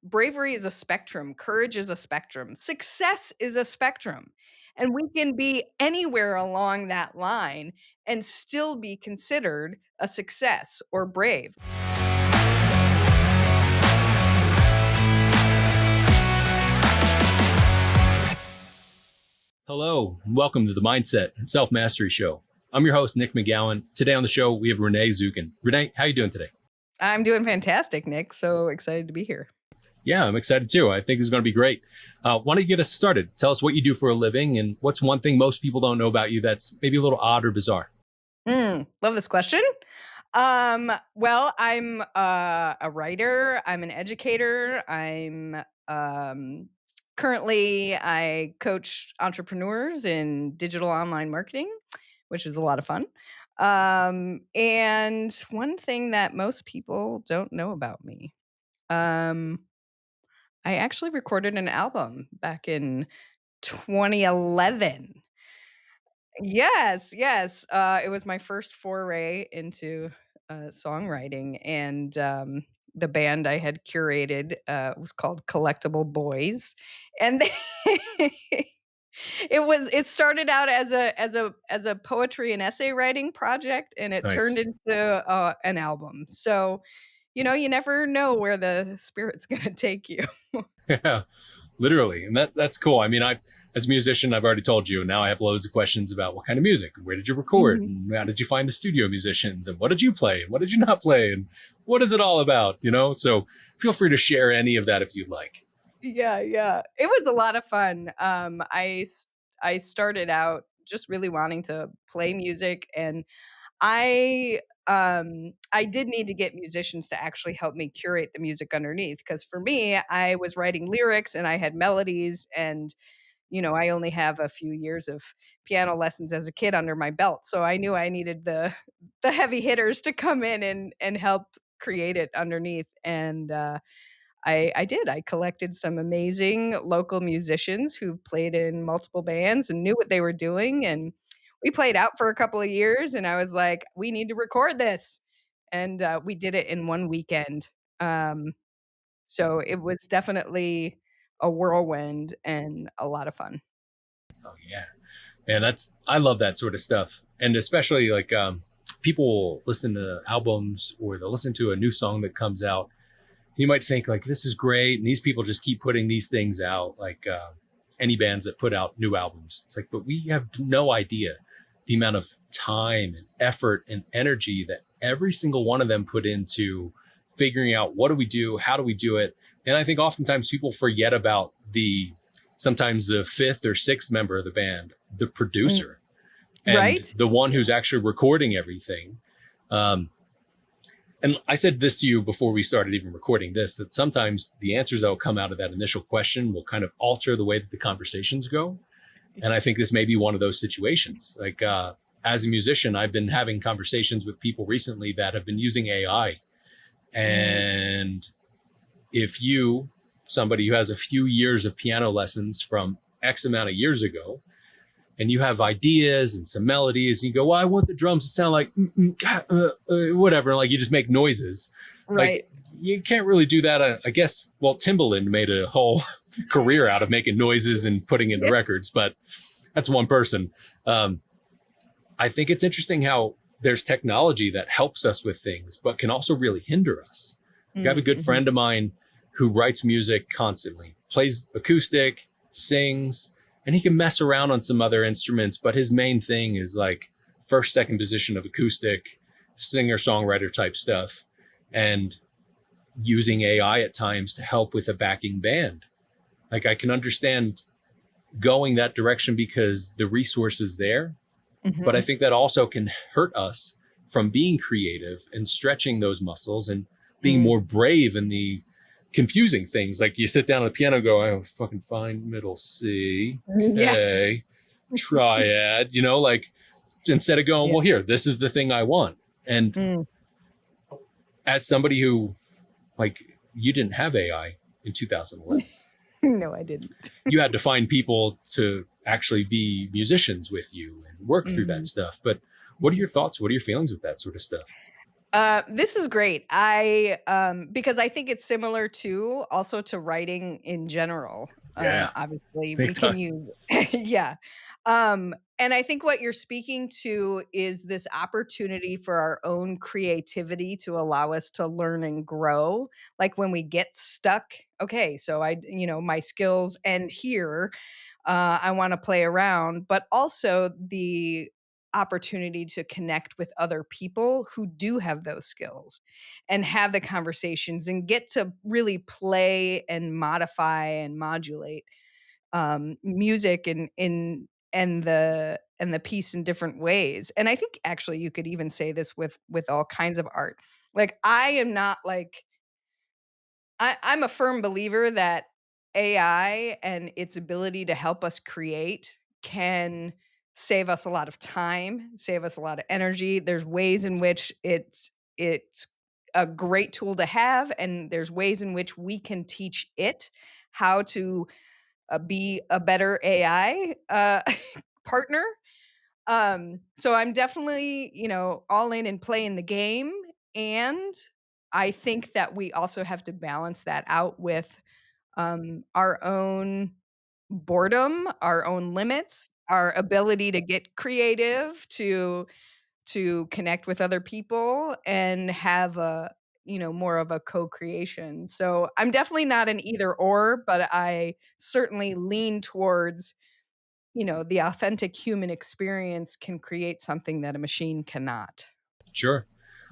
bravery is a spectrum, courage is a spectrum, success is a spectrum. And we can be anywhere along that line and still be considered a success or brave. Hello, and welcome to the Mindset and Self-Mastery Show. I'm your host, Nick McGowan. Today on the show, we have Renee Zukin. Renee, how are you doing today? I'm doing fantastic, Nick. So excited to be here. Yeah, I'm excited too. I think this is going to be great. Why don't you get us started? Tell us what you do for a living and what's one thing most people don't know about you that's maybe a little odd or bizarre. Love this question. Well, I'm a writer. I'm an educator. Currently, I coach entrepreneurs in digital online marketing, which is a lot of fun. And one thing that most people don't know about me, I actually recorded an album back in 2011. Yes. It was my first foray into songwriting, and the band I had curated was called Collectible Boys, and it started out as a poetry and essay writing project, and it turned Nice. into an album. So, you never know where the spirit's going to take you. Yeah, literally. And that's cool. I mean, as a musician, I've already told you, and now I have loads of questions about what kind of music, where did you record, and how did you find the studio musicians, and what did you play, and what did you not play, and what is it all about, So feel free to share any of that if you'd like. Yeah. It was a lot of fun. I started out just really wanting to play music, and I did need to get musicians to actually help me curate the music underneath, because for me, I was writing lyrics and I had melodies, and I only have a few years of piano lessons as a kid under my belt, so I knew I needed the heavy hitters to come in and help create it underneath. And I did. I collected some amazing local musicians who've played in multiple bands and knew what they were doing. And we played out for a couple of years, and I was like, we need to record this. And we did it in one weekend. So it was definitely a whirlwind and a lot of fun. Oh yeah, man, I love that sort of stuff, and especially like people listen to albums or they'll listen to a new song that comes out. You might think like, this is great, and these people just keep putting these things out, like any bands that put out new albums. It's like, but we have no idea the amount of time and effort and energy that every single one of them put into figuring out what do we do, how do we do it. And I think oftentimes people forget about sometimes the fifth or sixth member of the band, the producer, and right? The one who's actually recording everything. And I said this to you before we started even recording this, that sometimes the answers that will come out of that initial question will kind of alter the way that the conversations go. And I think this may be one of those situations. Like as a musician, I've been having conversations with people recently that have been using AI. And if somebody who has a few years of piano lessons from X amount of years ago, and you have ideas and some melodies, and you go, well, I want the drums to sound like whatever, like you just make noises. Right. Like, you can't really do that. I guess, well, Timbaland made a whole career out of making noises and putting into records, but that's one person. I think it's interesting how there's technology that helps us with things, but can also really hinder us. I have a good friend of mine who writes music constantly, plays acoustic, sings, and he can mess around on some other instruments, but his main thing is like first, second position of acoustic, singer, songwriter type stuff, and using AI at times to help with a backing band. Like I can understand going that direction because the resource is there, but I think that also can hurt us from being creative and stretching those muscles and being more brave in the confusing things. Like you sit down at the piano, go, oh, fucking fine, middle C, A, triad, like instead of going, well, here, this is the thing I want. And as somebody who, like, you didn't have AI in 2011. No, I didn't. You had to find people to actually be musicians with you and work through that stuff. But what are your thoughts? What are your feelings with that sort of stuff? This is great. Because I think it's similar to also to writing in general. Yeah, Obviously, big we can time. use, yeah. And I think what you're speaking to is this opportunity for our own creativity to allow us to learn and grow. Like when we get stuck, okay, so my skills end here. I want to play around, but also the opportunity to connect with other people who do have those skills and have the conversations and get to really play and modify and modulate music and the piece in different ways. And I think actually you could even say this with all kinds of art. Like I am not like I'm a firm believer that AI and its ability to help us create can save us a lot of time, save us a lot of energy. There's ways in which it's a great tool to have, and there's ways in which we can teach it how to be a better AI partner. So I'm definitely, all in and playing the game. And I think that we also have to balance that out with our own boredom, our own limits, our ability to get creative, to connect with other people and have more of a co-creation. So I'm definitely not an either or, but I certainly lean towards the authentic human experience can create something that a machine cannot. Sure.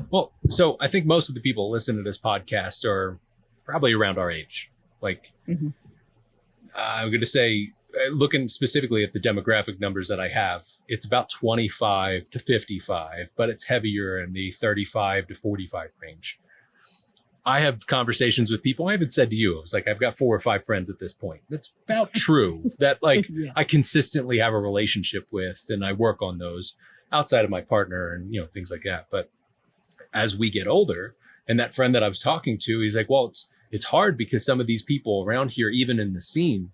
Well, so I think most of the people listen to this podcast are probably around our age. Like, Mhm. I'm going to say, looking specifically at the demographic numbers that I have, it's about 25 to 55, but it's heavier in the 35 to 45 range. I have conversations with people. I haven't said to you, I was like, I've got 4 or 5 friends at this point. It's about true that like Yeah. I consistently have a relationship with, and I work on those outside of my partner and, things like that. But as we get older, and that friend that I was talking to, he's like, well, it's hard because some of these people around here, even in the scene,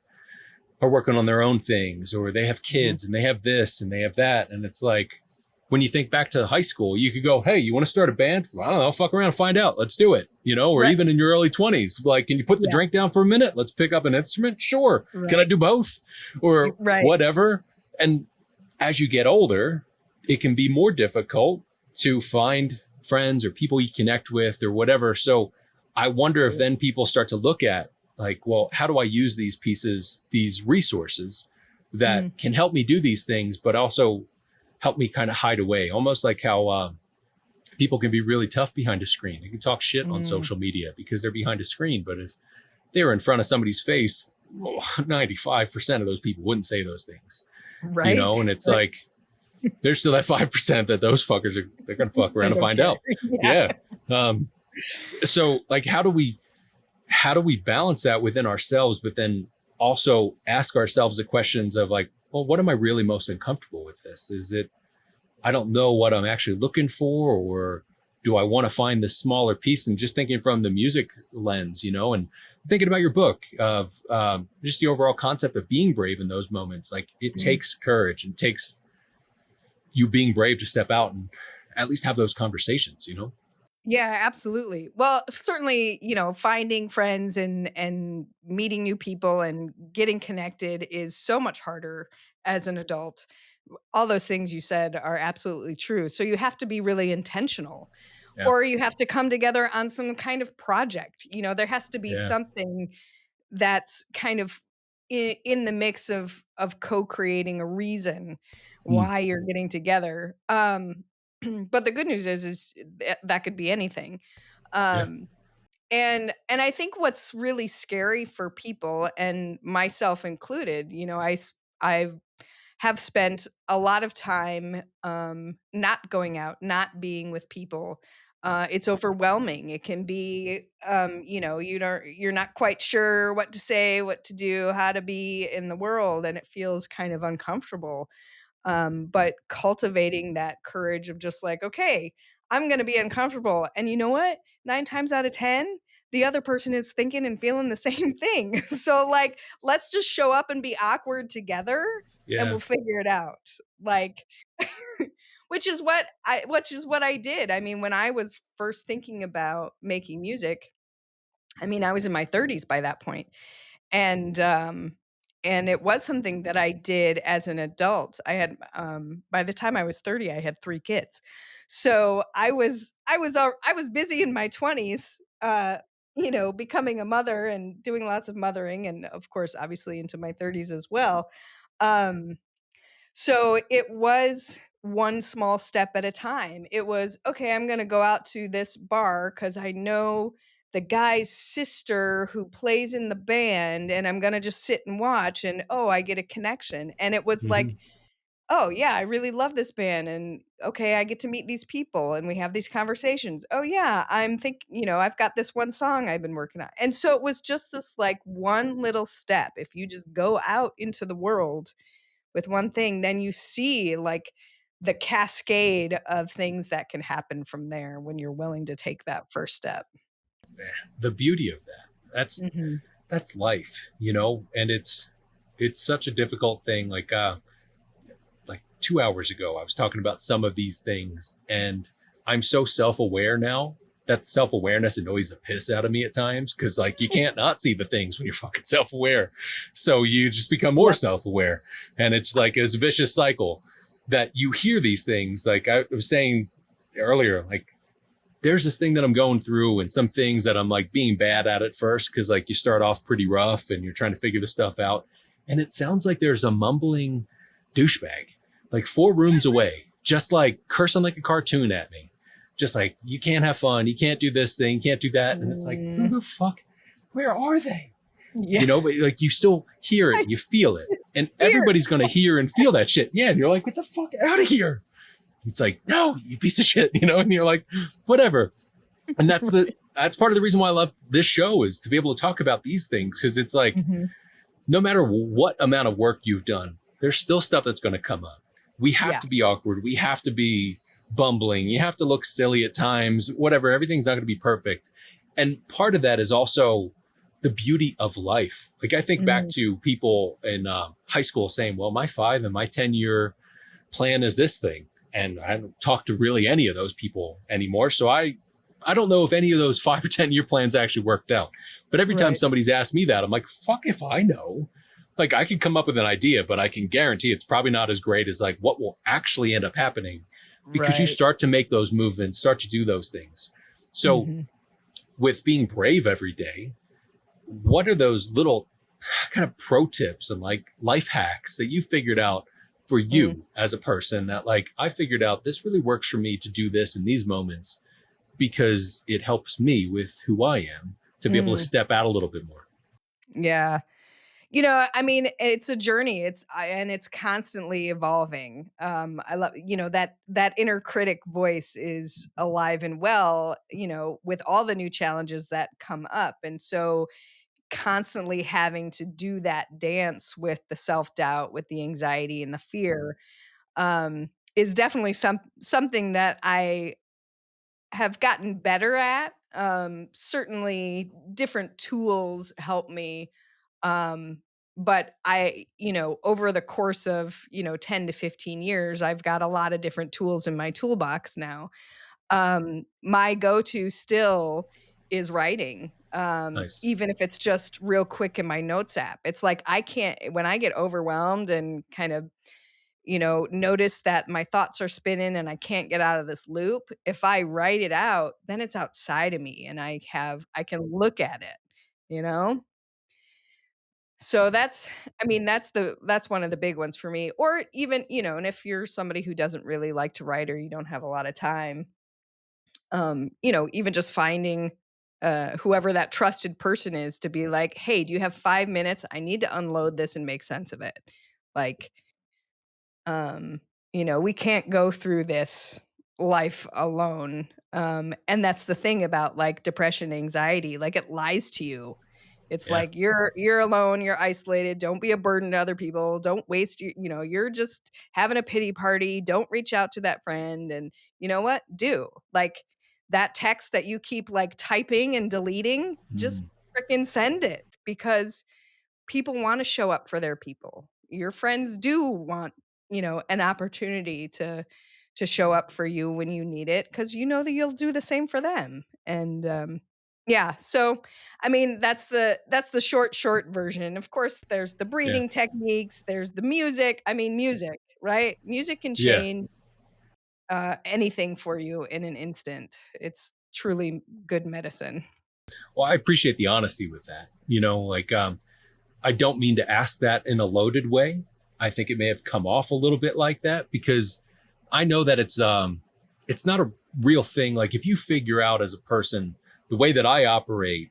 are working on their own things, or they have Mhm. kids and they have this and they have that. And it's like, when you think back to high school, you could go, hey, you want to start a band? Well, I don't know, fuck around and find out. Let's do it. Or Right. even in your early 20s, like, can you put the Yeah. drink down for a minute? Let's pick up an instrument. Sure. Can I Right. do both? Or Right. whatever. And as you get older, it can be more difficult to find friends or people you connect with or whatever. So I wonder if Absolutely. then people start to look at like, well, how do I use these pieces, these resources Mhm. that can help me do these things, but also help me kind of hide away, almost like how people can be really tough behind a screen. They can talk shit on Mm. social media because they're behind a screen. But if they were in front of somebody's face, 95% of those people wouldn't say those things, Right. and it's Right. like, there's still that 5% that those fuckers they're going to fuck They around and don't find care. out. Yeah. Yeah. Um, so like, how do we balance that within ourselves, but then also ask ourselves the questions of like, well, what am I really most uncomfortable with this? Is it, I don't know what I'm actually looking for, or do I want to find the smaller piece? And just thinking from the music lens, and thinking about your book of just the overall concept of being brave in those moments. Like it Mhm. takes courage and takes you being brave to step out and at least have those conversations. Yeah, absolutely. Well, certainly, finding friends and meeting new people and getting connected is so much harder as an adult. All those things you said are absolutely true. So you have to be really intentional, Yeah. or you have to come together on some kind of project. There has to be Yeah. something that's kind of in the mix of co-creating a reason Mm. why you're getting together. But the good news is that could be anything. Yeah. Um, and I think what's really scary for people, and myself included, I have spent a lot of time not going out, not being with people. It's overwhelming. It can be, you're not quite sure what to say, what to do, how to be in the world, and it feels kind of uncomfortable. But cultivating that courage of just like, okay, I'm going to be uncomfortable. And you know what? 9 times out of 10, the other person is thinking and feeling the same thing. So, like, let's just show up and be awkward together and Yeah. we'll figure it out. Like, which is what I did. I mean, when I was first thinking about making music, I mean, I was in my 30s by that point. And, it was something that I did as an adult. I had, by the time I was 30, I had 3 kids. So I was busy in my 20s, becoming a mother and doing lots of mothering, and of course, obviously into my 30s as well. Um so it was one small step at a time. It was, okay, I'm going to go out to this bar because I know the guy's sister who plays in the band, and I'm going to just sit and watch. And oh, I get a connection. And it was Hmm. like, oh, yeah, I really love this band. And okay, I get to meet these people and we have these conversations. Oh, yeah, I've got this one song I've been working on. And so it was just this like one little step. If you just go out into the world with one thing, then you see like the cascade of things that can happen from there when you're willing to take that first step. The beauty of that. Mhm. That's life, and it's such a difficult thing. Like 2 hours ago, I was talking about some of these things, and I'm so self-aware now that self-awareness annoys the piss out of me at times, because like you can't not see the things when you're fucking self-aware. So you just become more Yep. self-aware. And it's like this vicious cycle that you hear these things. Like I was saying earlier, like there's this thing that I'm going through, and some things that I'm like being bad at first, because like you start off pretty rough and you're trying to figure the stuff out. And it sounds like there's a mumbling douchebag like 4 rooms away, just like cursing like a cartoon at me. Just like, you can't have fun, you can't do this thing, you can't do that. And it's like, who Mm, the fuck, where are they? yeah, But like you still hear it, I you feel it. And hear everybody's gonna hear and feel that shit. Yeah. And you're like, get the fuck out of here. It's like, no, you piece of shit, and you're like, whatever. And that's part of the reason why I love this show, is to be able to talk about these things. Cause it's like, it. Mhm. no matter what amount of work you've done, there's still stuff that's going to come up. We have Yeah. to be awkward. We have to be bumbling. You have to look silly at times, whatever. Everything's not going to be perfect. And part of that is also the beauty of life. Like I think back Mm, to people in high school saying, well, my 5 and my 10-year plan is this thing. And I don't talk to really any of those people anymore. So I don't know if any of those 5 or 10 year plans actually worked out. But every time right. somebody's asked me that, I'm like, fuck if I know. Like I could come up with an idea, but I can guarantee it's probably not as great as like what will actually end up happening, because you Right. start to make those movements, start to do those things. So Mhm. with being brave every day, what are those little kind of pro tips and like life hacks that you figured out for Mm, you as a person, that like I figured out this really works for me to do this in these moments, because it helps me with who I am to be able to mm. step out a little bit more. Yeah. I mean, it's a journey. And it's constantly evolving. I love, that inner critic voice is alive and well, with all the new challenges that come up. And so constantly having to do that dance with the self-doubt, with the anxiety and the fear, is definitely something that I have gotten better at. Certainly different tools help me. But over the course of, 10 to 15 years, I've got a lot of different tools in my toolbox now. My go-to still is writing. Nice. Even if it's just real quick in my notes app. It's like I can't when I get overwhelmed and kind of notice that my thoughts are spinning and I can't get out of this loop. If I write it out, then it's outside of me and I can look at it, you know? So that's one of the big ones for me. Or even, and if you're somebody who doesn't really like to write or you don't have a lot of time, even just finding whoever that trusted person is to be like, "Hey, do you have 5 minutes? I need to unload this and make sense of it." Like, um, we can't go through this life alone. And that's the thing about like depression, anxiety, like it lies to you. It's Yeah. like you're alone, you're isolated, don't be a burden to other people, don't waste you're just having a pity party, don't reach out to that friend. And you know what? Do. Like that text that you keep like typing and deleting, just Mm. freaking send it, because people wanna show up for their people. Your friends do want, an opportunity to show up for you when you need it, because you know that you'll do the same for them. And yeah, so I mean, that's the short version. Of course, there's the Yeah. breathing techniques, there's the music. I mean, music, right? Music can Yeah. change anything for you in an instant. It's truly good medicine. Well, I appreciate the honesty with that. Like, I don't mean to ask that in a loaded way. I think it may have come off a little bit like that because I know that it's not a real thing. Like if you figure out as a person the way that I operate,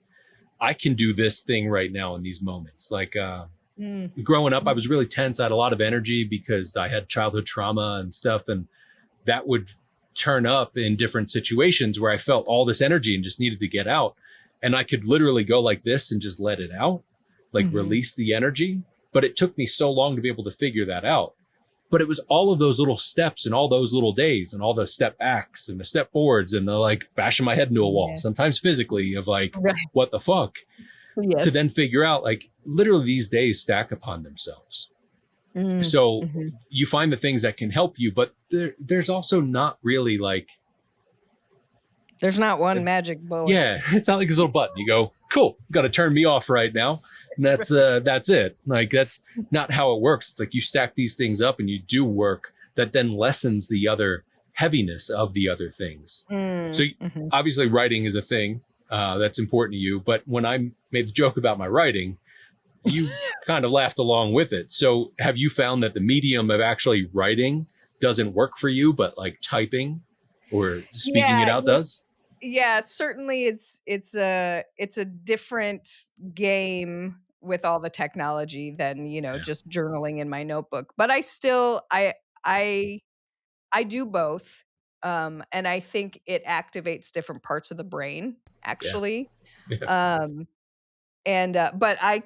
I can do this thing right now in these moments. Like Mm. growing up, I was really tense. I had a lot of energy because I had childhood trauma and stuff, and that would turn up in different situations where I felt all this energy and just needed to get out. And I could literally go like this and just let it out, like Mhm. release the energy. But it took me so long to be able to figure that out. But it was all of those little steps and all those little days and all the step backs and the step forwards and the like bashing my head into a wall, Yeah. sometimes physically of like, Right. what the fuck? To Yes. then figure out like literally these days stack upon themselves. Mm. So Mhm. you find the things that can help you, but there's also not really like, There's not one magic bullet. yeah, it's not like this little button. You go, cool, got to turn me off right now. And that's it. Like that's not how it works. It's like you stack these things up and you do work that then lessens the other heaviness of the other things. So Mm. Mhm. obviously writing is a thing that's important to you. But when I made the joke about my writing, you kind of laughed along with it. So have you found that the medium of actually writing doesn't work for you, but like typing or speaking it Yeah, out does? yeah, certainly it's a different game with all the technology than, Yeah. just journaling in my notebook. But I I do both. And I think it activates different parts of the brain, Yeah. actually. Yeah. Um, and but I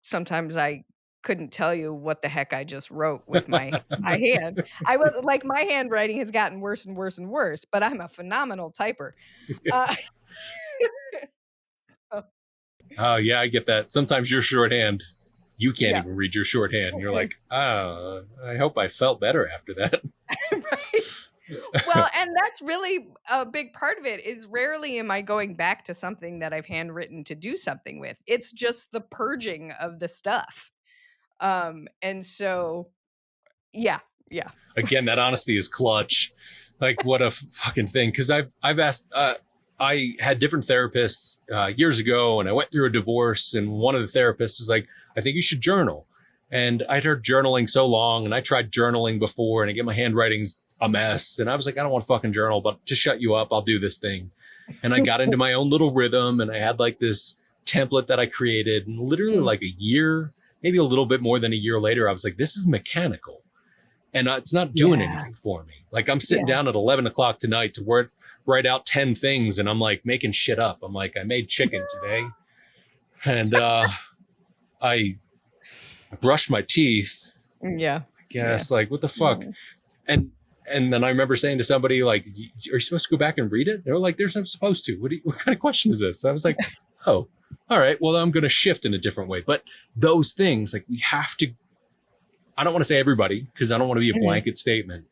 sometimes I couldn't tell you what the heck I just wrote with my hand. I was like, my handwriting has gotten worse and worse and worse, but I'm a phenomenal typer. Uh, so, Oh, yeah, I get that. Sometimes your shorthand, you can't yeah. even read your shorthand. You're Mm-mm. like, oh, I hope I felt better after that. Right. Well, and that's really a big part of it is rarely am I going back to something that I've handwritten to do something with. It's just the purging of the stuff. And so yeah, yeah. Again, that honesty is clutch. Like, what a fucking thing. Because I've asked, I had different therapists years ago, and I went through a divorce, and one of the therapists was like, I think you should journal. And I'd heard journaling so long, and I tried journaling before, and I get my handwriting's a mess. And I was like, I don't want to fucking journal, but to shut you up, I'll do this thing. And I got into my own little rhythm, and I had like this template that I created. And literally, Mm, like a year, maybe a little bit more than a year later, I was like, this is mechanical and it's not doing yeah, anything for me. Like I'm sitting yeah. down at 11 o'clock tonight to work, write out 10 things. And I'm like making shit up. I'm like, I made chicken today and, I brushed my teeth, Yeah, I yeah. guess, like, what the fuck? Mm. And, and then I remember saying to somebody like, are you supposed to go back and read it? They were like, there's no supposed to. What kind of question is this? I was like, oh, all right. Well, I'm going to shift in a different way. But those things, like we have to, I don't want to say everybody because I don't want to be a Mhm. blanket statement.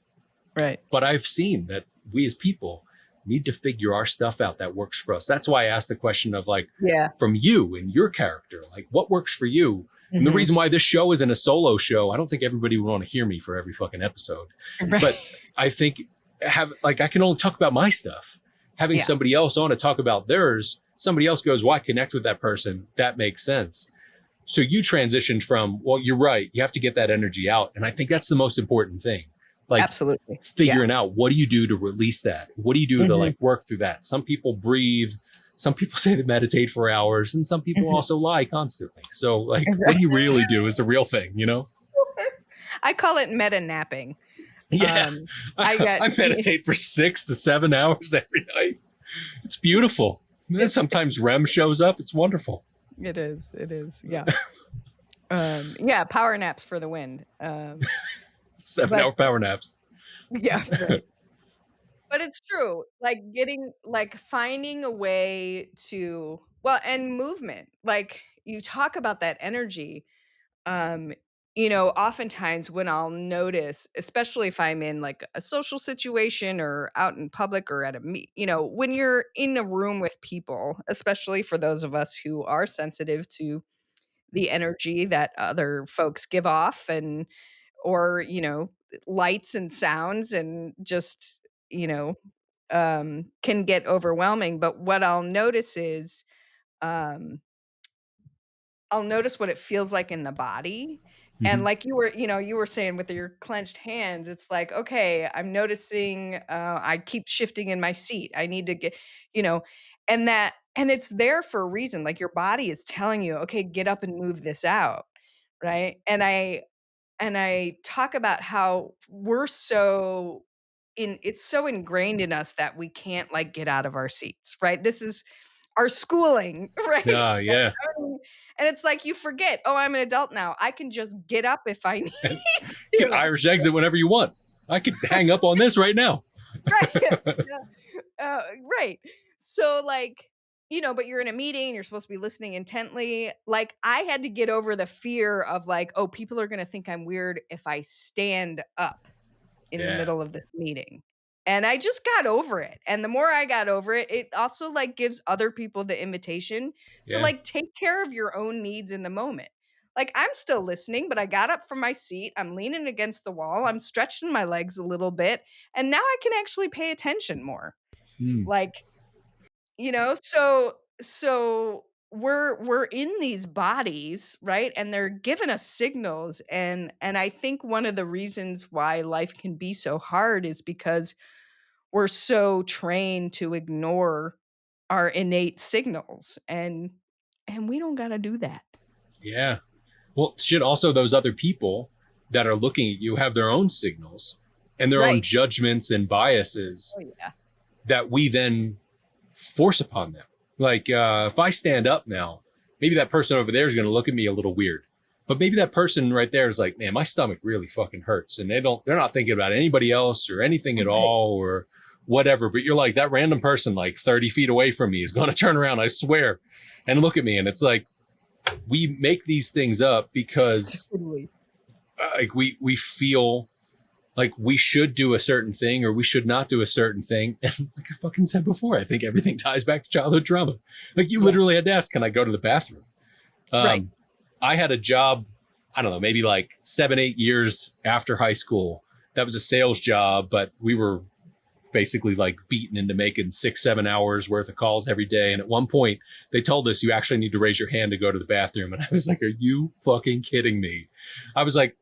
Right. But I've seen that we as people need to figure our stuff out that works for us. That's why I asked the question of like, Yeah. from you and your character, like what works for you? And the Mhm. reason why this show isn't a solo show, I don't think everybody would want to hear me for every fucking episode. Right. But I think I can only talk about my stuff. Having Yeah. somebody else on to talk about theirs, somebody else goes, well, I connect with that person. That makes sense. So you transitioned from, well, you're right. You have to get that energy out. And I think that's the most important thing. Like Absolutely. Yeah. figuring out what do you do to release that? What do you do to Mhm. like work through that? Some people breathe. Some people say they meditate for hours and some people Mhm. also lie constantly. So like, what Right. do you really do is the real thing, you know? I call it meta napping. Yeah. I got I meditate for 6 to 7 hours every night. It's beautiful. And then it's sometimes REM shows up. It's wonderful. it is. It is. Yeah. Yeah, power naps for the wind. 7 hour But power naps. yeah, right. But it's true. Like getting like finding a way to, well, and movement. Like you talk about that energy. Um oftentimes when I'll notice, especially if I'm in like a social situation or out in public or at a when you're in a room with people, especially for those of us who are sensitive to the energy that other folks give off or, lights and sounds and just, can get overwhelming. But what um, I'll notice what it feels like in the body. And Hmm. like you were saying with your clenched hands, it's like, okay, I'm noticing I keep shifting in my seat. I need to get, you know, and it's there for a reason. Like your body is telling you, okay, get up and move this out. Right. And I talk about how it's so ingrained in us that we can't like get out of our seats, right? This is our schooling, right? Yeah. And it's like you forget, "Oh, I'm an adult now. I can just get up if I need And you can to." Irish exit whenever you want. I could hang up on this right now. Right, yes, yeah, right. So, like, but you're in a meeting, you're supposed to be listening intently. Like, I had to get over the fear of like, "Oh, people are gonna think I'm weird if I stand up in the Yeah. middle of this meeting." And I just got over it. And the more I got over it, it also like gives other people the invitation to Yeah. like take care of your own needs in the moment. Like I'm still listening, but I got up from my seat. I'm leaning against the wall. I'm stretching my legs a little bit. And now I can actually pay attention more. Mm. Like, so we're in these bodies, right? And they're giving us signals. And I think one of the reasons why life can be so hard is because we're so trained to ignore our innate signals, and we don't got to do that. Yeah. Well, shit, also those other people that are looking at you have their own signals and their own Right. judgments and biases Oh yeah. that we then force upon them. Like, if I stand up now, maybe that person over there is going to look at me a little weird. But maybe that person right there is like, man, my stomach really fucking hurts. And they're not thinking about anybody else or anything at Right. all or whatever. But you're like, that random person like 30 feet away from me is going to turn around, I swear, and look at me. And it's like, we make these things up because Totally. like we feel like we should do a certain thing or we should not do a certain thing. And like I fucking said before, I think everything ties back to childhood trauma. Like you Yeah. literally had to ask, can I go to the bathroom? Right. I had a job, I don't know, maybe like 7, 8 years after high school. That was a sales job, but we were basically like beaten into making 6, 7 hours worth of calls every day. And at one point they told us you actually need to raise your hand to go to the bathroom. And I was like, are you fucking kidding me? I was like,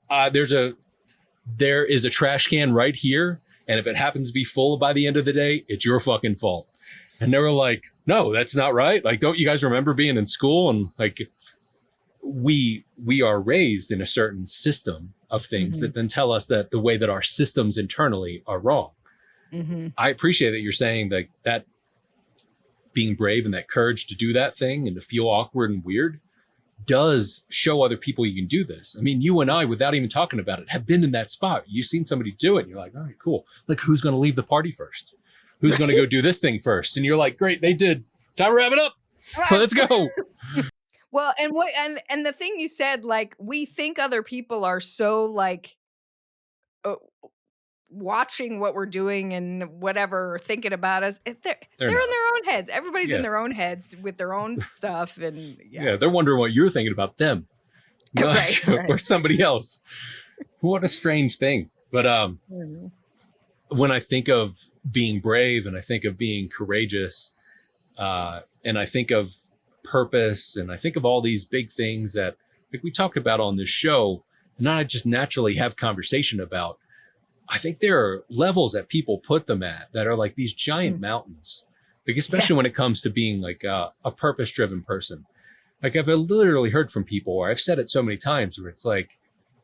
there is a trash can right here. And if it happens to be full by the end of the day, it's your fucking fault. And they were like, no, that's not right. Like, don't you guys remember being in school? And like, we are raised in a certain system of things Mhm. that then tell us that the way that our systems internally are wrong. Mhm. I appreciate that you're saying that being brave and that courage to do that thing and to feel awkward and weird does show other people you can do this. I mean, you and I, without even talking about it, have been in that spot. You've seen somebody do it and you're like, all right, cool. Like, who's going to leave the party first? Who's going to go do this thing first? And you're like, great, they did. Time to wrap it up. Right. Let's go. Well, and the thing you said, like we think other people are so like uh, watching what we're doing and whatever, thinking about us. They're They're in not. their own heads. Everybody's in Yeah. their own heads with their own stuff, and yeah. Yeah. They're wondering what you're thinking about them. Right, Or right. somebody else. What a strange thing. But Mhm. when I think of being brave and I think of being courageous, and I think of purpose and I think of all these big things that like we talk about on this show and I just naturally have conversation about, I think there are levels that people put them at that are like these giant Mm. mountains, like Yeah. especially when it comes to being like a purpose driven person. Like I've literally heard from people, or I've said it so many times where it's like,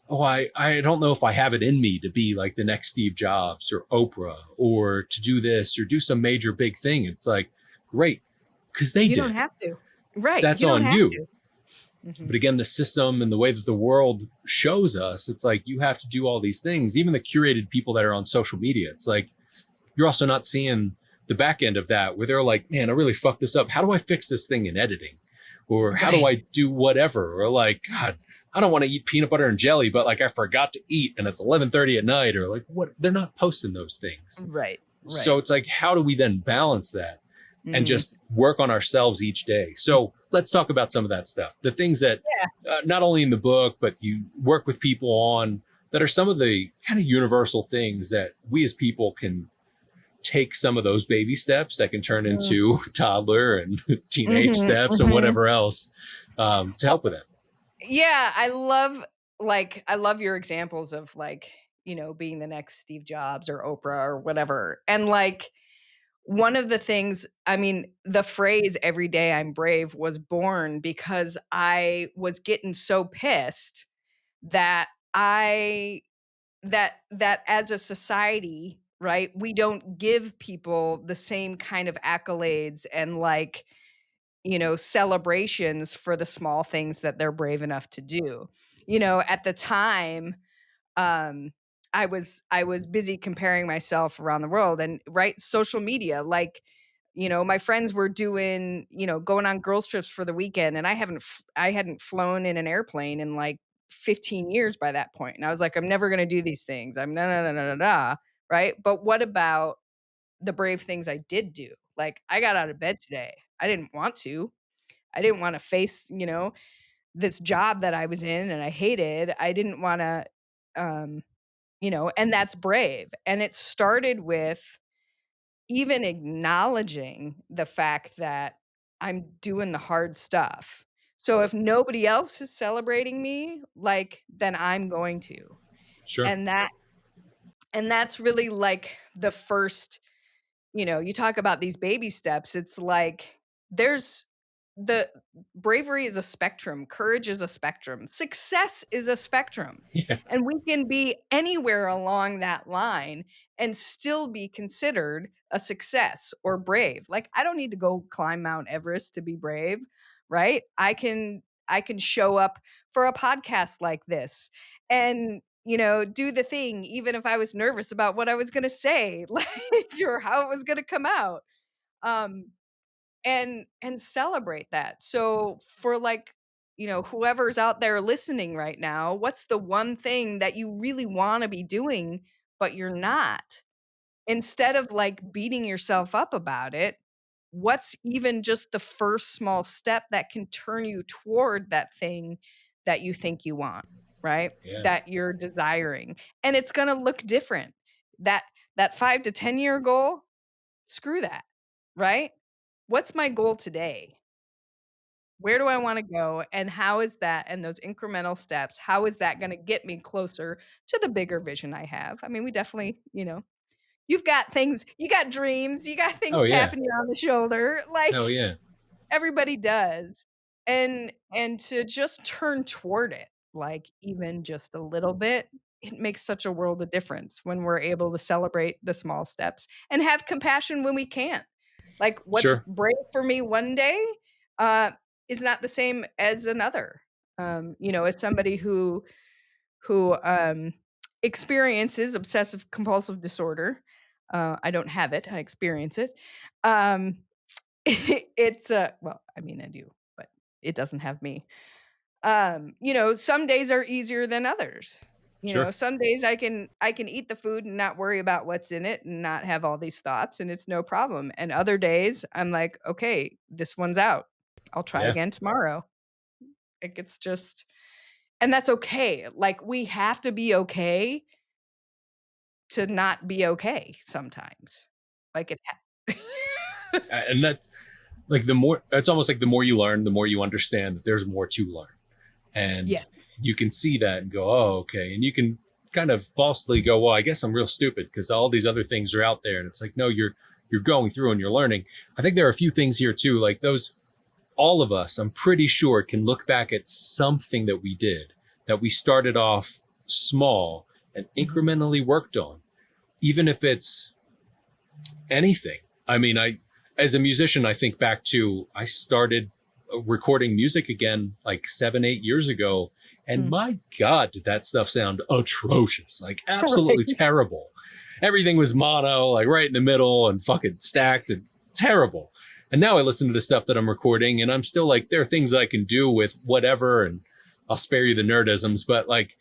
oh, I don't know if I have it in me to be like the next Steve Jobs or Oprah or to do this or do some major big thing. It's like, great, because they You don't did. have to. Right. That's You don't on have you. to. Mhm. But again, the system and the way that the world shows us, it's like you have to do all these things. Even the curated people that are on social media, it's like you're also not seeing the back end of that where they're like, man, I really fucked this up. How do I fix this thing in editing? or how do Right. I do whatever, or like, God, I don't want to eat peanut butter and jelly, but like I forgot to eat and it's 11:30 at night, or like what, they're not posting those things. Right. So Right. it's like, how do we then balance that and Mhm. just work on ourselves each day? So let's talk about some of that stuff. The things that not only in the book, but you work with people on, that are some of the kind of universal things that we as people can take some of those baby steps that can turn Mm. into toddler and teenage Mhm. steps and Mhm. whatever else, to help with it. Yeah, I love your examples of like, being the next Steve Jobs or Oprah or whatever. And like one of the things, I mean, the phrase every day I'm brave was born because I was getting so pissed that I that as a society, right, we don't give people the same kind of accolades and like, celebrations for the small things that they're brave enough to do. At the time, um, I was busy comparing myself around the world and right social media, like, my friends were doing, going on girls trips for the weekend and I hadn't flown in an airplane in like 15 years by that point. And I was like, I'm never going to do these things. I'm no, no, no, no, no, no. Right. But what about the brave things I did do? Like I got out of bed today. I didn't want to. I didn't want to face, this job that I was in and I hated. I didn't want to, um, and that's brave. And it started with even acknowledging the fact that I'm doing the hard stuff. So if nobody else is celebrating me, like, then I'm going to. Sure. And that's really like the first, you talk about these baby steps. It's like there's the bravery is a spectrum, courage is a spectrum, success is a spectrum. Yeah. And we can be anywhere along that line and still be considered a success or brave. Like I don't need to go climb Mount Everest to be brave, right? I can show up for a podcast like this and do the thing even if I was nervous about what I was going to say, like or how it was going to come out. Um and celebrate that. So for like, whoever's out there listening right now, what's the one thing that you really want to be doing but you're not? Instead of like beating yourself up about it, what's even just the first small step that can turn you toward that thing that you think you want, right? Yeah. That you're desiring. And it's going to look different. That that 5 to 10-year goal, screw that, right? What's my goal today? Where do I want to go and how is that and those incremental steps, how is that going to get me closer to the bigger vision I have? I mean, we definitely, you've got things, you got dreams, you got Oh things yeah. tapping you on the shoulder, Oh like yeah. everybody does. And to just turn toward it, like even just a little bit, it makes such a world of difference when we're able to celebrate the small steps and have compassion when we can't. Like what's Sure. brave for me one day uh is not the same as another. As somebody who experiences obsessive compulsive disorder. I don't have it, I experience it. Um, it's, well, I mean, I do, but it doesn't have me. Some days are easier than others. Sure. Some days I can eat the food and not worry about what's in it and not have all these thoughts and it's no problem. And other days I'm like, okay, this one's out. I'll try Yeah. again tomorrow. Like it's just and that's okay. Like we have to be okay to not be okay sometimes. Like it And that's like, the more, it's almost like the more you learn, the more you understand that there's more to learn. And Yeah. you can see that and go, oh, okay. And you can kind of falsely go, well, I guess I'm real stupid because all these other things are out there. And it's like, no, you're going through and you're learning. I think there are a few things here too, like those, all of us, I'm pretty sure, can look back at something that we did, that we started off small and Mhm. incrementally worked on, even if it's anything. I mean, as a musician, I think back to, I started recording music again like 7, 8 years ago. And Mm. my God, did that stuff sound atrocious, like absolutely Right. terrible. Everything was mono, like right in the middle and fucking stacked and terrible. And now I listen to the stuff that I'm recording and I'm still like, there are things that I can do with whatever. And I'll spare you the nerdisms, but like,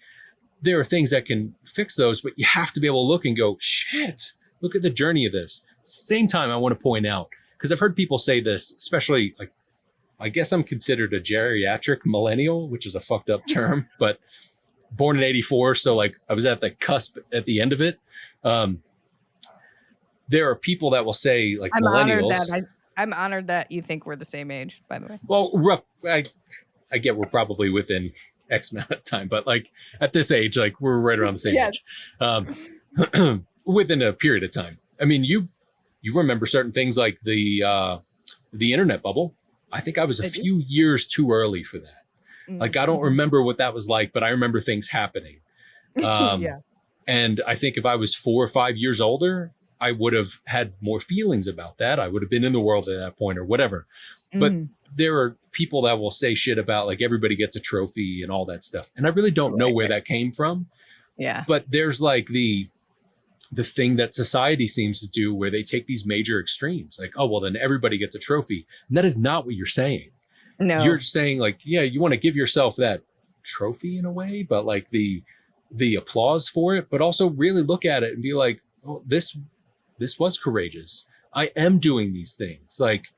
there are things that can fix those, but you have to be able to look and go, shit, look at the journey of this. Same time, I want to point out, because I've heard people say this, especially like, I guess I'm considered a geriatric millennial, which is a fucked up term, but born in 84. So like I was at the cusp at the end of it. There are people that will say like millennials. I'm honored that you think we're the same age, by the way. Well, I get we're probably within X amount of time, but like at this age, like we're right around the same age, within a period of time. I mean, you remember certain things like the internet bubble. I think I was a few years too early for that. Mm-hmm. Like, I don't remember what that was like, but I remember things happening. And I think if I was 4 or 5 years older, I would have had more feelings about that. I would have been in the world at that point or whatever. But there are people that will say shit about like everybody gets a trophy and all that stuff. And I really don't know where that came from. Yeah. But there's like the thing that society seems to do where they take these major extremes. Like, oh, well, then everybody gets a trophy. And that is not what you're saying. No. You're saying like, yeah, you want to give yourself that trophy in a way, but like the applause for it, but also really look at it and be like, oh, this was courageous. I am doing these things. Like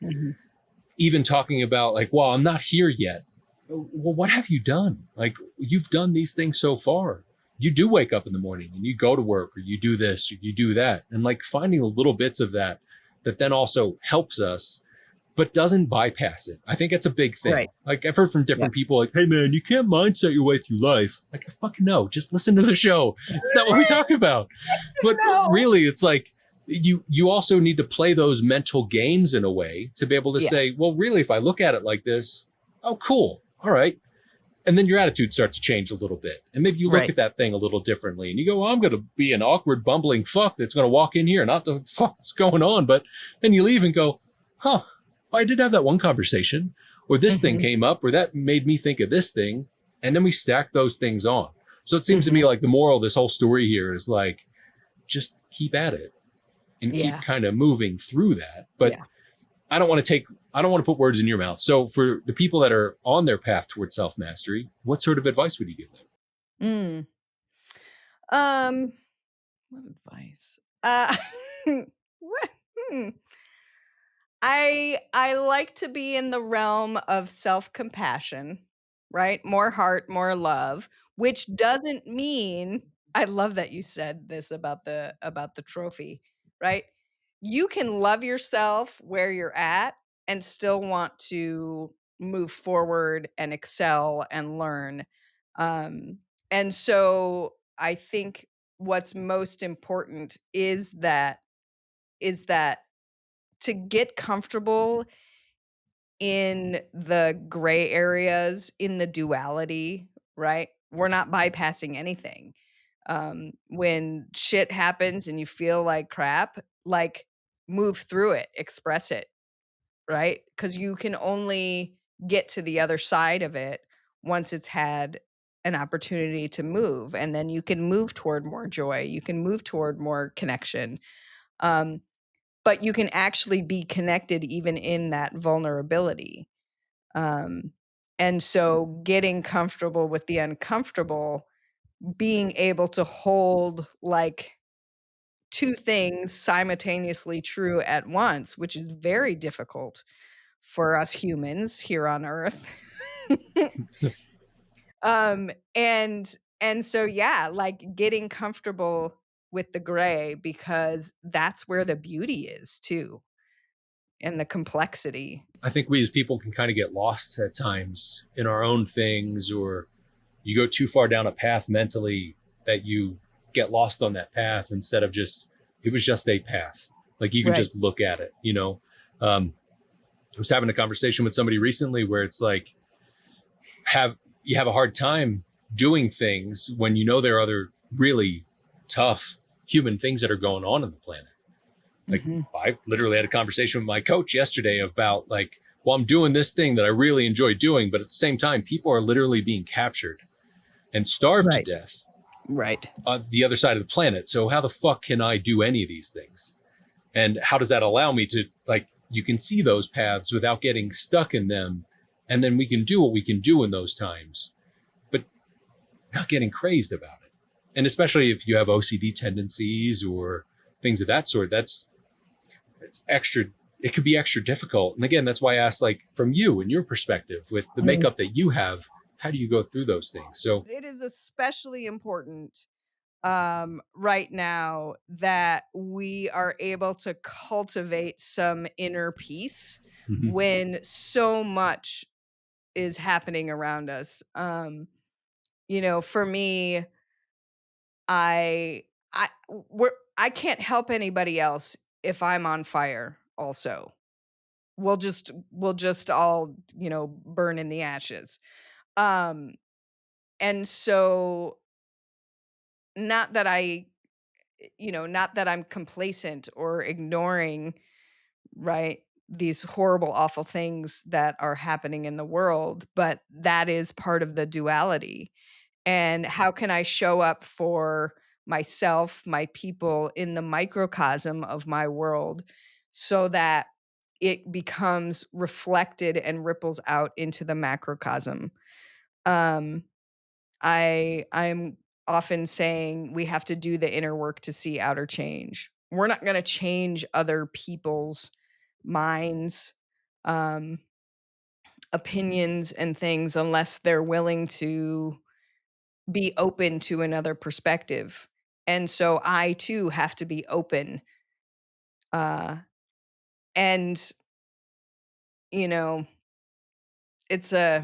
even talking about like, well, I'm not here yet. Well, what have you done? Like you've done these things so far. You do wake up in the morning and you go to work or you do this or you do that. And like finding the little bits of that then also helps us, but doesn't bypass it. I think it's a big thing. Right. Like I've heard from different people like, hey man, you can't mindset your way through life. Like I fucking know, just listen to the show. It's not what we talk about. But really it's like, you also need to play those mental games in a way to be able to say, well, really, if I look at it like this, oh, cool. All right. And then your attitude starts to change a little bit. And maybe you look at that thing a little differently and you go, well, I'm going to be an awkward, bumbling fuck that's going to walk in here and not the fuck that's going on. But then you leave and go, huh, I did have that one conversation or this thing came up or that made me think of this thing. And then we stack those things on. So it seems to me like the moral of this whole story here is like, just keep at it. And keep kind of moving through that. But I don't want to put words in your mouth. So for the people that are on their path towards self-mastery, what sort of advice would you give them? What advice? What? I like to be in the realm of self-compassion, right? More heart, more love, which doesn't mean, I love that you said this about the trophy, right? You can love yourself where you're at and still want to move forward and excel and learn. And so I think what's most important is that to get comfortable in the gray areas, in the duality, right? We're not bypassing anything. When shit happens and you feel like crap, like move through it, express it, right? Because you can only get to the other side of it once it's had an opportunity to move. And then you can move toward more joy. You can move toward more connection. But you can actually be connected even in that vulnerability. And so getting comfortable with the uncomfortable, being able to hold like two things simultaneously true at once, which is very difficult for us humans here on Earth. And so, like getting comfortable with the gray, because that's where the beauty is too, and the complexity. I think we as people can kind of get lost at times in our own things, or you go too far down a path mentally that you get lost on that path instead of it was just a path. Like you can just look at it, you know? I was having a conversation with somebody recently where it's like, you have a hard time doing things when you know there are other really tough human things that are going on the planet. Like I literally had a conversation with my coach yesterday about like, well, I'm doing this thing that I really enjoy doing, but at the same time, people are literally being captured and starved to death. Right. On the other side of the planet. So how the fuck can I do any of these things? And how does that allow me to like you can see those paths without getting stuck in them. And then we can do what we can do in those times, but not getting crazed about it. And especially if you have OCD tendencies or things of that sort, it's extra, it could be extra difficult. And again, that's why I asked, like, from you and your perspective with the Mm. makeup that you have, how do you go through those things? So, It is especially important right now that we are able to cultivate some inner peace mhm, when so much is happening around us. For me, I I I can't help anybody else if I'm on fire also. We'll just all, burn in the ashes. Um, and so not that not that I'm complacent or ignoring, right, these horrible, awful things that are happening in the world, but that is part of the duality. And how can I show up for myself, my people in the microcosm of my world so that it becomes reflected and ripples out into the macrocosm? Um, I'm often saying we have to do the inner work to see outer change. We're not gonna change other people's minds, um, opinions, and things unless they're willing to be open to another perspective. And so I too have to be open. Uh, and, you know, it's a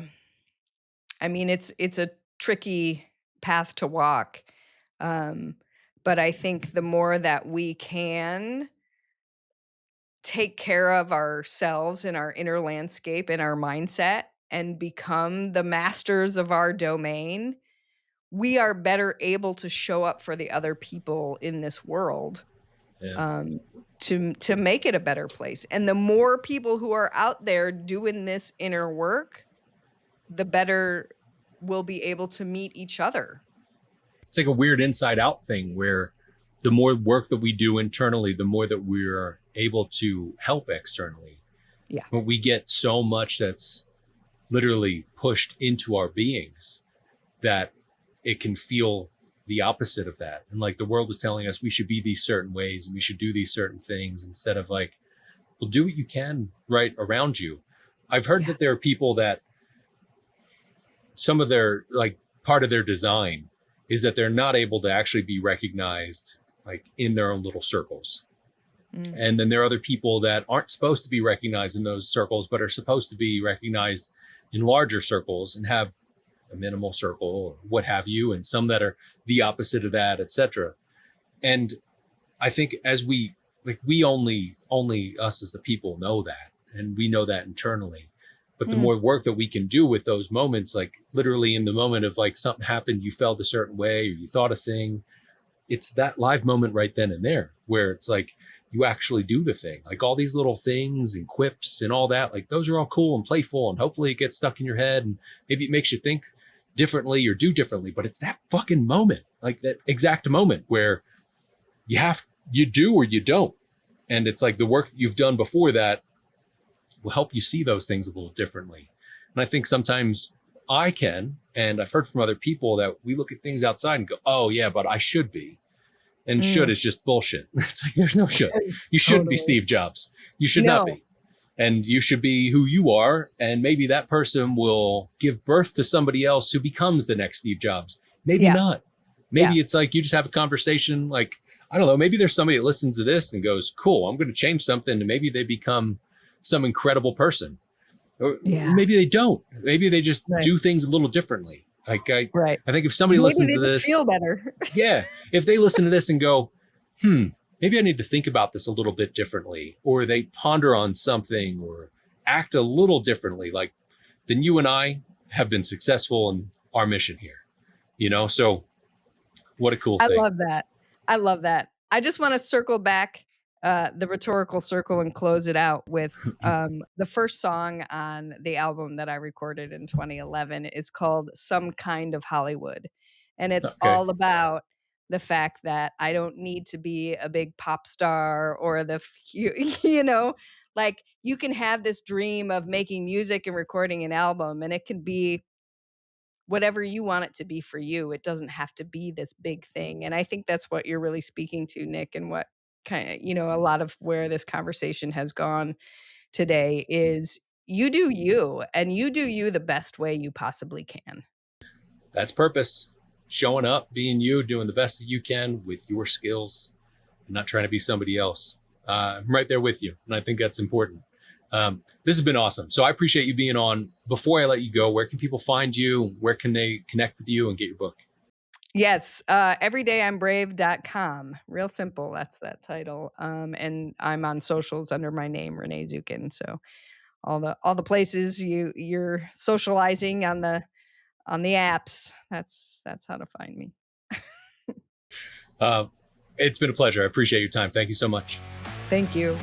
it's a tricky path to walk. Um, but I think the more that we can take care of ourselves and our inner landscape and our mindset and become the masters of our domain, we are better able to show up for the other people in this world, yeah. um, to make it a better place. And the more people who are out there doing this inner work, the better we'll be able to meet each other. It's like a weird inside out thing where the more work that we do internally, the more that we're able to help externally. Yeah. But we get so much that's literally pushed into our beings that it can feel the opposite of that. And like the world is telling us we should be these certain ways and we should do these certain things instead of like, well, do what you can right around you. I've heard Yeah. that there are people that some of their like part of their design is that they're not able to actually be recognized like in their own little circles. Mm. And then there are other people that aren't supposed to be recognized in those circles, but are supposed to be recognized in larger circles and have a minimal circle or what have you, and some that are the opposite of that, etc. And I think as we only us as the people know that, and we know that internally. But the Mm. more work that we can do with those moments, like literally in the moment of like something happened, you felt a certain way or you thought a thing, it's that live moment right then and there where it's like you actually do the thing. Like all these little things and quips and all that, like those are all cool and playful, and hopefully it gets stuck in your head and maybe it makes you think differently or do differently. But it's that fucking moment, like that exact moment where you do or you don't. And it's like the work that you've done before that will help you see those things a little differently. And I think sometimes I can, and I've heard from other people that we look at things outside and go, oh yeah, but I should be. And should Mm. is just bullshit. It's like, there's no should. You shouldn't be Totally. Steve Jobs. You should not No. be. And you should be who you are. And maybe that person will give birth to somebody else who becomes the next Steve Jobs. Maybe Yeah. not. Yeah. Maybe it's like you just have a conversation. Like, I don't know. Maybe there's somebody that listens to this and goes, cool, I'm going to change something. And maybe they become some incredible person. Or Yeah. maybe they don't. Maybe they just Right. do things a little differently. Like, Right. I think if somebody Maybe listens they to just this, feel better. yeah, if they listen to this and go, maybe I need to think about this a little bit differently, or they ponder on something or act a little differently, like, then you and I have been successful in our mission here, So what a cool I thing. love that. I love that. I just wanna circle back, the rhetorical circle and close it out with, the first song on the album that I recorded in 2011 is called "Some Kind of Hollywood," and it's Okay. all about the fact that I don't need to be a big pop star or you know, like you can have this dream of making music and recording an album, and it can be whatever you want it to be for you. It doesn't have to be this big thing. And I think that's what you're really speaking to, Nick, and what kind of, a lot of where this conversation has gone today is you do you, and you do you the best way you possibly can. That's purpose. Showing up, being you, doing the best that you can with your skills, and not trying to be somebody else. I'm right there with you. And I think that's important. This has been awesome. So I appreciate you being on. Before I let you go, where can people find you? Where can they connect with you and get your book? Yes, everydayimbrave.com. Real simple. That's that title. And I'm on socials under my name, Renee Zukin. So all the places you're socializing on the apps, that's how to find me. Uh, it's been a pleasure. I appreciate your time. Thank you so much. Thank you.